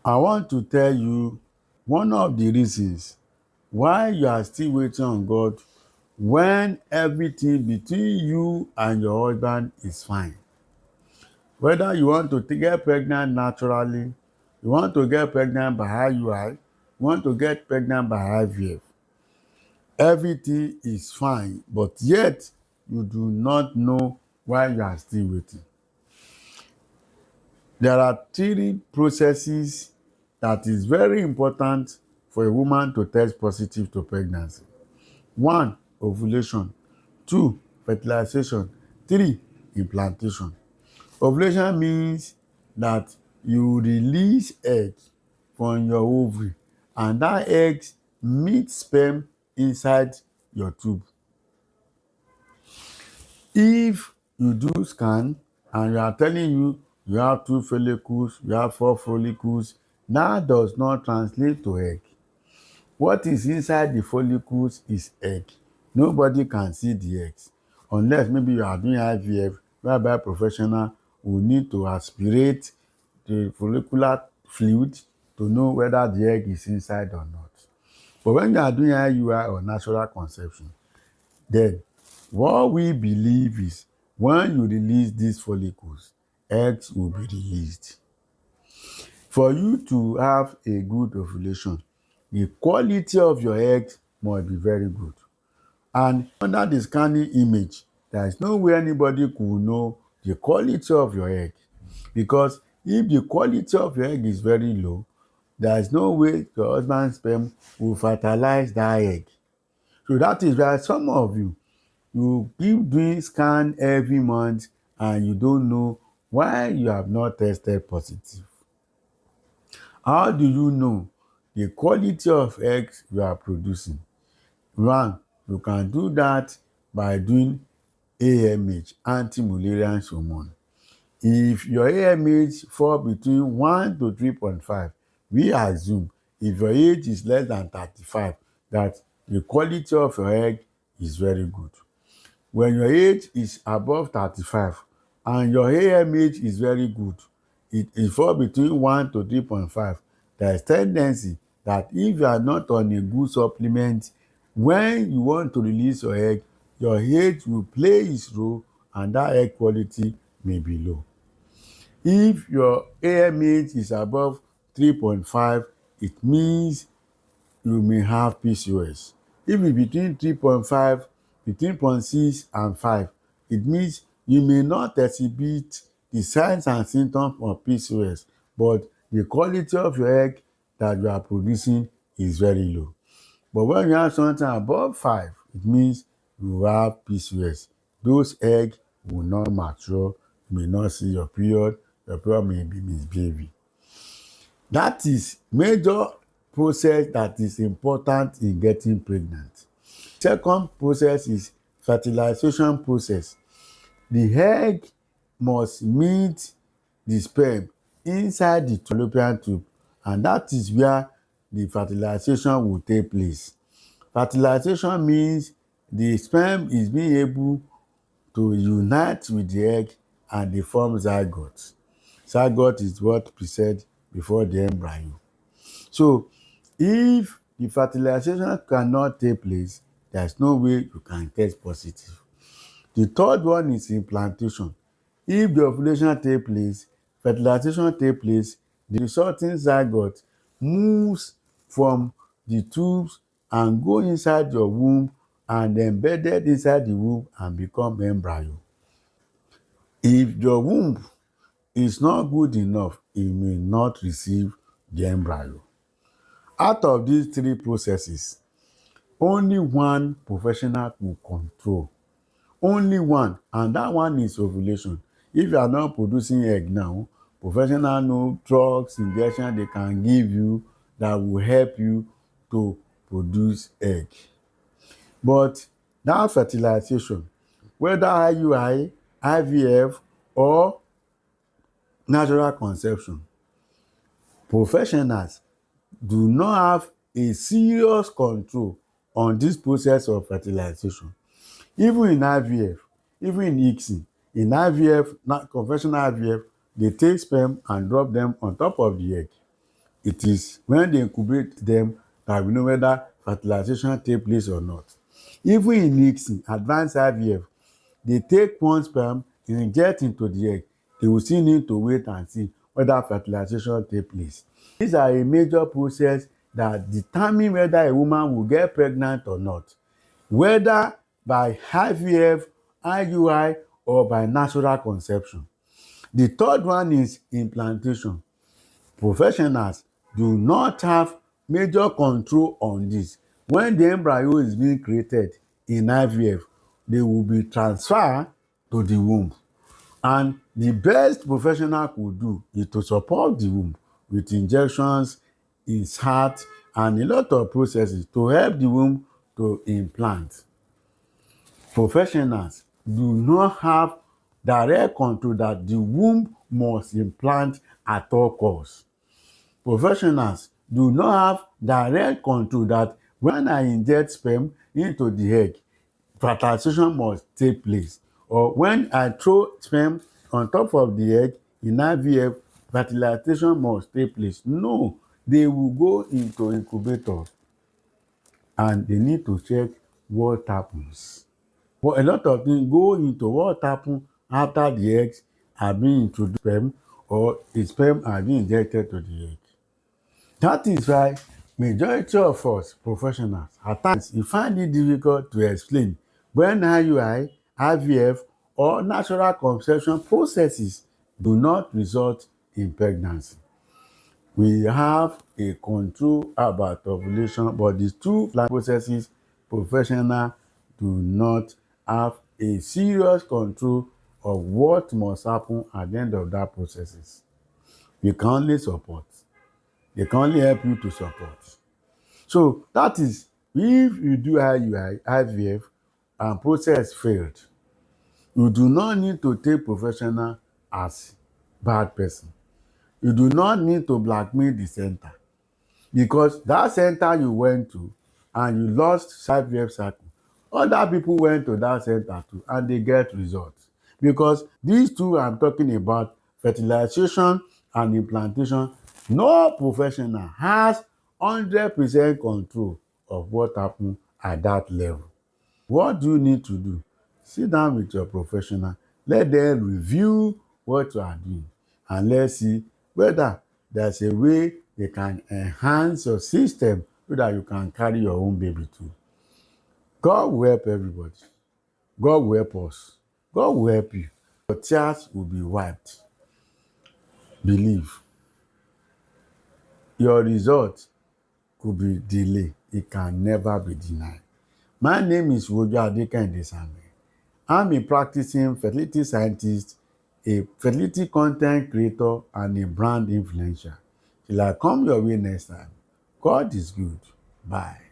I want to tell you one of the reasons why you are still waiting on God when everything between you and your husband is fine. Whether you want to get pregnant naturally, you want to get pregnant by IUI, you want to get pregnant by IVF, everything is fine, but yet you do not know why you are still waiting. There are three processes that is very important for a woman to test positive to pregnancy. One, ovulation. Two, fertilization. Three, implantation. Ovulation means that you release egg from your ovary and that egg meet sperm inside your tube. If you do scan and you are telling you have 2 follicles, you have 4 follicles, that does not translate to egg. What is inside the follicles is egg. Nobody can see the eggs unless maybe you are doing IVF, whereby professional will need to aspirate the follicular fluid to know whether the egg is inside or not. But when you are doing IUI or natural conception, then what we believe is when you release these follicles, eggs will be released. For you to have a good ovulation, the quality of your eggs must be very good. And under the scanning image, there is no way anybody could know the quality of your egg. Because if the quality of your egg is very low, there is no way your husband's sperm will fertilize that egg. So that is why some of you keep doing scan every month and you don't know why you have not tested positive. How do you know the quality of eggs you are producing? One, you can do that by doing AMH, anti-Mullerian hormone. If your AMH fall between 1 to 3.5, we assume if your age is less than 35, that the quality of your egg is very good. When your age is above 35 and your AMH is very good, it fall between 1 to 3.5, there is tendency that if you are not on a good supplement, when you want to release your egg, your age will play its role and that egg quality may be low. If your AMH is above 3.5, it means you may have PCOS. If it's between 3.5, between 0.6 and 5, it means you may not exhibit the signs and symptoms of PCOS, but the quality of your egg that you are producing is very low. But when you have something above 5, it means you have PCOS. Those eggs will not mature, you may not see your period may be misbehaving. That is major process that is important in getting pregnant. Second process is fertilization process. The egg must meet the sperm inside the fallopian tube, and that is where the fertilization will take place. Fertilization means the sperm is being able to unite with the egg and they form zygote. Zygote is what precede before the embryo. So if the fertilization cannot take place, there is no way you can test positive. The third one is implantation. If the ovulation take place, fertilization take place, the resulting zygote moves from the tubes and go inside your womb and embedded inside the womb and become embryo. If your womb is not good enough, it may not receive the embryo. Out of these three processes, only one professional will control. Only one, and that one is ovulation. If you are not producing egg now, professional know drugs, injection they can give you that will help you to produce egg. But that fertilization, whether IUI, IVF, or natural conception, professionals do not have a serious control on this process of fertilization. Even in IVF, even in ICSI, in IVF, conventional IVF, they take sperm and drop them on top of the egg. It is when they incubate them that we know whether fertilization take place or not. Even in ICSI, advanced IVF, they take one sperm, inject into the egg. They will still need to wait and see whether fertilization take place. These are a major process that determine whether a woman will get pregnant or not, whether by IVF, IUI, or by natural conception. The third one is implantation. Professionals do not have major control on this. When the embryo is being created in IVF, they will be transferred to the womb. And the best professional could do is to support the womb with injections, insert, and a lot of processes to help the womb to implant. Professionals do not have direct control that the womb must implant at all costs. Professionals do not have direct control that when I inject sperm into the egg, fertilization must take place, or when I throw sperm on top of the egg in IVF, fertilization must take place. No, they will go into incubator and they need to check what happens. But a lot of things go into what happens after the eggs are being introduced sperm, or the sperm are being injected to the egg. That is why majority of us professionals at times we find it difficult to explain when IUI, IVF, or natural conception processes do not result in pregnancy. We have a control about ovulation, but these two processes professionals do not have a serious control of what must happen at the end of that processes. We can only support. They can only help you to support. So that is, if you do IUI, IVF, and process failed, you do not need to take professional as bad person. You do not need to blackmail the center, because that center you went to and you lost IVF cycle, other people went to that center too and they get results. Because these two I'm talking about, fertilization and implantation, no professional has 100% control of what happens at that level. What do you need to do? Sit down with your professional, let them review what you are doing, and let's see whether there's a way they can enhance your system so that you can carry your own baby too. God will help everybody. God will help us. God will help you. Your tears will be wiped. Believe. Your result could be delayed. It can never be denied. My name is Wojo Adekende Samuel. I'm a practicing fertility scientist, a fertility content creator, and a brand influencer. Till I come your way next time, God is good. Bye.